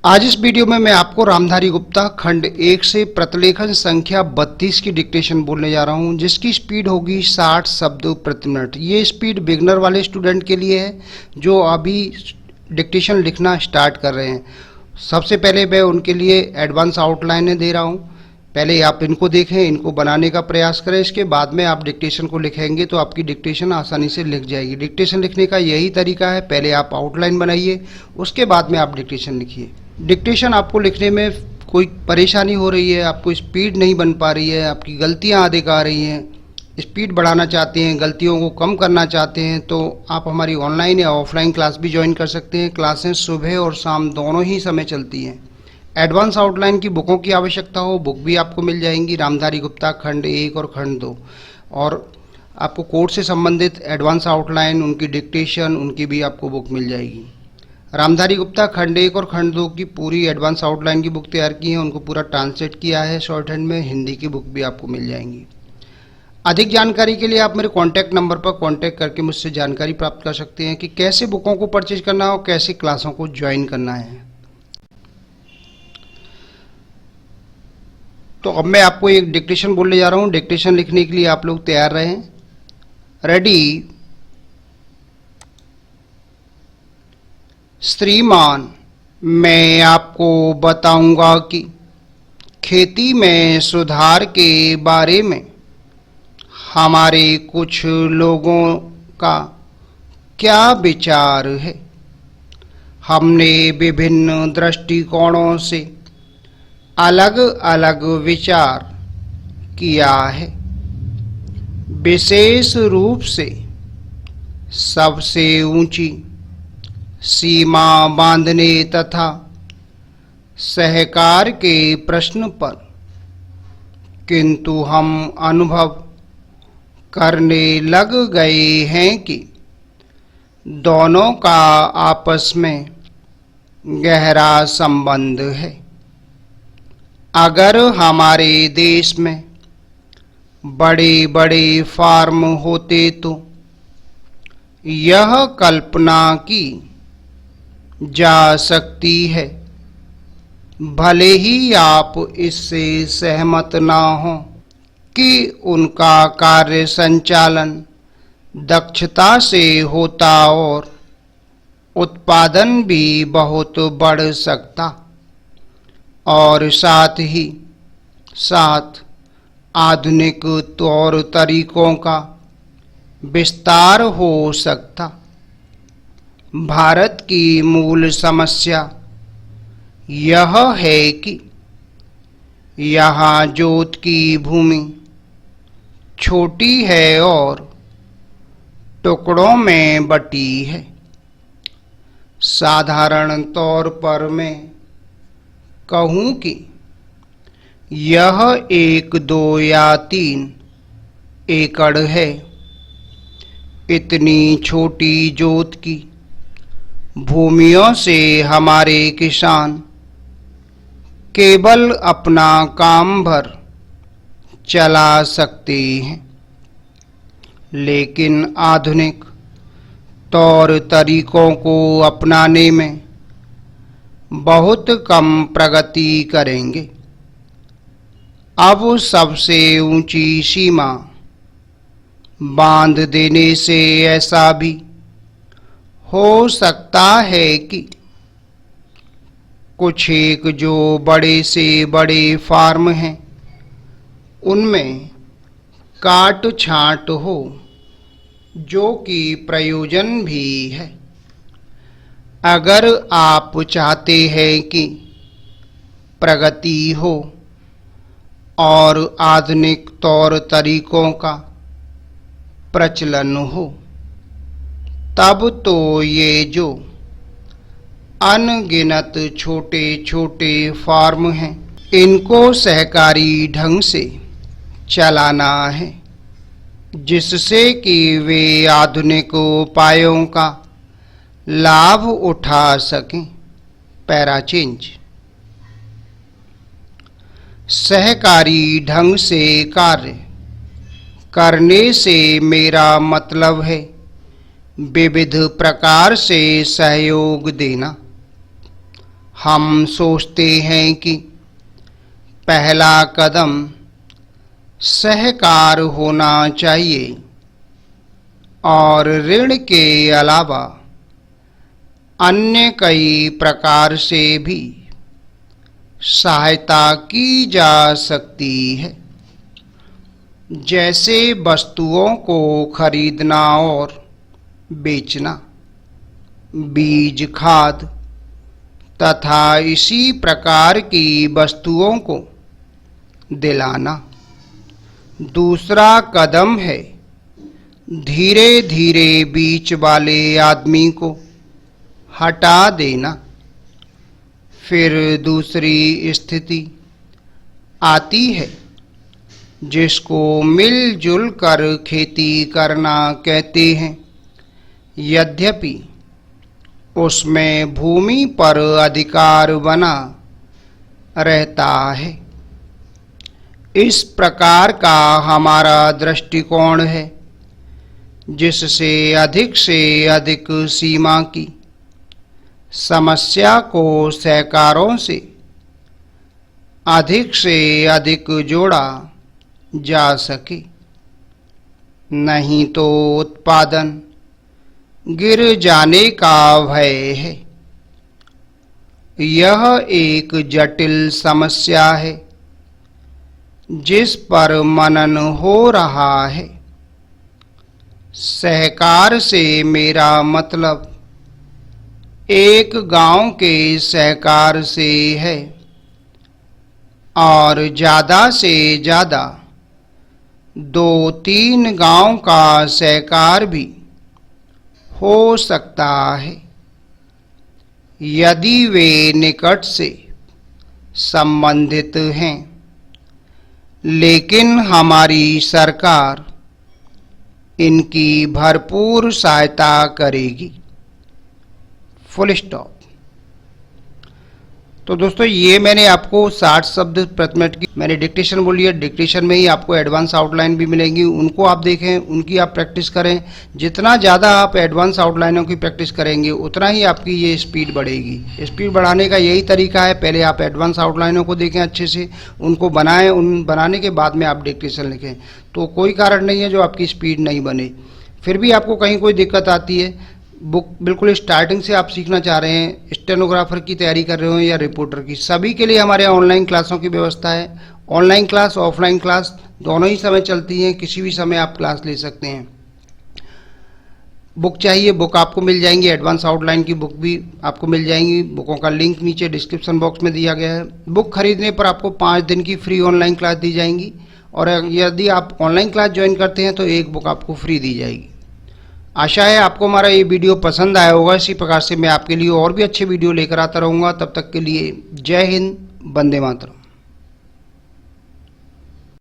आज इस वीडियो में मैं आपको रामधारी गुप्ता खंड 1 से प्रतिलेखन संख्या 32 की डिक्टेशन बोलने जा रहा हूं, जिसकी स्पीड होगी 60 शब्द प्रति मिनट। ये स्पीड बिगनर वाले स्टूडेंट के लिए है जो अभी डिक्टेशन लिखना स्टार्ट कर रहे हैं। सबसे पहले मैं उनके लिए एडवांस आउटलाइनें दे रहा हूं। पहले आप इनको देखें, इनको बनाने का प्रयास करें, इसके बाद में आप डिक्टेशन को लिखेंगे तो आपकी डिक्टेशन आसानी से लिख जाएगी। डिक्टेशन लिखने का यही तरीका है, पहले आप आउटलाइन बनाइए, उसके बाद में आप डिक्टेशन लिखिए। डिक्टेशन आपको लिखने में कोई परेशानी हो रही है, आपको स्पीड नहीं बन पा रही है, आपकी गलतियां अधिक आ रही हैं, स्पीड बढ़ाना चाहते हैं, गलतियों को कम करना चाहते हैं, तो आप हमारी ऑनलाइन या ऑफलाइन क्लास भी ज्वाइन कर सकते हैं। क्लासें सुबह और शाम दोनों ही समय चलती हैं। एडवांस आउटलाइन की बुकों की आवश्यकता हो, बुक भी आपको मिल जाएंगी, रामधारी गुप्ता खंड 1 और खंड 2। और आपको कोर्स से संबंधित एडवांस आउटलाइन, उनकी डिक्टेशन, उनकी भी आपको बुक मिल जाएगी। रामधारी गुप्ता खंड 1 और खंड 2 की पूरी एडवांस आउटलाइन की बुक तैयार की है, उनको पूरा ट्रांसलेट किया है शॉर्ट हैंड में। हिंदी की बुक भी आपको मिल जाएंगी। अधिक जानकारी के लिए आप मेरे कॉन्टैक्ट नंबर पर कॉन्टैक्ट करके मुझसे जानकारी प्राप्त कर सकते हैं कि कैसे बुकों को परचेज करना है और कैसे क्लासों को ज्वाइन करना है। तो अब मैं आपको एक डिक्टेशन बोलने जा रहा हूँ। डिक्टेशन लिखने के लिए आप लोग तैयार रहें। रेडी। श्रीमान, मैं आपको बताऊंगा कि खेती में सुधार के बारे में हमारे कुछ लोगों का क्या विचार है। हमने विभिन्न दृष्टिकोणों से अलग अलग विचार किया है। विशेष रूप से सबसे ऊंची सीमा बांधने तथा सहकार के प्रश्न पर, किंतु हम अनुभव करने लग गए हैं कि दोनों का आपस में गहरा संबंध है। अगर हमारे देश में बड़े बड़े फार्म होते तो यह कल्पना की जा सकती है, भले ही आप इससे सहमत ना हो, कि उनका कार्य संचालन दक्षता से होता और उत्पादन भी बहुत बढ़ सकता, और साथ ही साथ आधुनिक तौर तरीकों का विस्तार हो सकता। भारत की मूल समस्या यह है कि यहाँ जोत की भूमि छोटी है और टुकड़ों में बटी है। साधारण तौर पर मैं कहूँ कि यह 1, 2 या 3 एकड़ है। इतनी छोटी जोत की भूमियों से हमारे किसान केवल अपना काम भर चला सकते हैं, लेकिन आधुनिक तौर तरीकों को अपनाने में बहुत कम प्रगति करेंगे। अब सबसे ऊंची सीमा बांध देने से ऐसा भी हो सकता है कि कुछ एक जो बड़े से बड़े फार्म हैं उनमें काट छांट हो, जो कि प्रयोजन भी है। अगर आप चाहते हैं कि प्रगति हो और आधुनिक तौर तरीकों का प्रचलन हो, तब तो ये जो अनगिनत छोटे छोटे फार्म हैं, इनको सहकारी ढंग से चलाना है, जिससे कि वे आधुनिक उपायों का लाभ उठा सकें। Para change. सहकारी ढंग से कार्य करने से मेरा मतलब है विविध प्रकार से सहयोग देना। हम सोचते हैं कि पहला कदम सहकार होना चाहिए और ऋण के अलावा अन्य कई प्रकार से भी सहायता की जा सकती है, जैसे वस्तुओं को खरीदना और बेचना, बीज, खाद तथा इसी प्रकार की वस्तुओं को दिलाना। दूसरा कदम है धीरे धीरे बीच वाले आदमी को हटा देना। फिर दूसरी स्थिति आती है जिसको मिलजुल कर खेती करना कहते हैं। यद्यपि उसमें भूमि पर अधिकार बना रहता है। इस प्रकार का हमारा दृष्टिकोण है, जिससे अधिक सीमा की समस्या को सहकारों से अधिक जोड़ा जा सके। नहीं तो उत्पादन गिर जाने का भय है। यह एक जटिल समस्या है जिस पर मनन हो रहा है। सहकार से मेरा मतलब एक गांव के सहकार से है और ज़्यादा से ज़्यादा 2-3 गांव का सहकार भी हो सकता है, यदि वे निकट से संबंधित हैं। लेकिन हमारी सरकार इनकी भरपूर सहायता करेगी। Full stop. तो दोस्तों, ये मैंने आपको 60 शब्द प्रति मिनट की मैंने डिक्टेशन बोली है। डिक्टेशन में ही आपको एडवांस आउटलाइन भी मिलेंगी, उनको आप देखें, उनकी आप प्रैक्टिस करें। जितना ज़्यादा आप एडवांस आउटलाइनों की प्रैक्टिस करेंगे उतना ही आपकी ये स्पीड बढ़ेगी। स्पीड बढ़ाने का यही तरीका है, पहले आप एडवांस आउटलाइनों को देखें अच्छे से, उनको बनाएं, उन बनाने के बाद में आप डिक्टेशन लिखें। तो कोई कारण नहीं है जो आपकी स्पीड नहीं बने। फिर भी आपको कहीं कोई दिक्कत आती है, बुक बिल्कुल स्टार्टिंग से आप सीखना चाह रहे हैं, स्टेनोग्राफर की तैयारी कर रहे हो या रिपोर्टर की, सभी के लिए हमारे ऑनलाइन क्लासों की व्यवस्था है। ऑनलाइन क्लास, ऑफलाइन क्लास दोनों ही समय चलती हैं, किसी भी समय आप क्लास ले सकते हैं। बुक चाहिए, बुक आपको मिल जाएंगी, एडवांस आउटलाइन की बुक भी आपको मिल जाएंगी। बुकों का लिंक नीचे डिस्क्रिप्शन बॉक्स में दिया गया है। बुक खरीदने पर आपको 5 दिन की फ्री ऑनलाइन क्लास दी जाएंगी, और यदि आप ऑनलाइन क्लास ज्वाइन करते हैं तो एक बुक आपको फ्री दी जाएगी। आशा है आपको हमारा ये वीडियो पसंद आया होगा। इसी प्रकार से मैं आपके लिए और भी अच्छे वीडियो लेकर आता रहूँगा। तब तक के लिए जय हिंद, वंदे मातरम।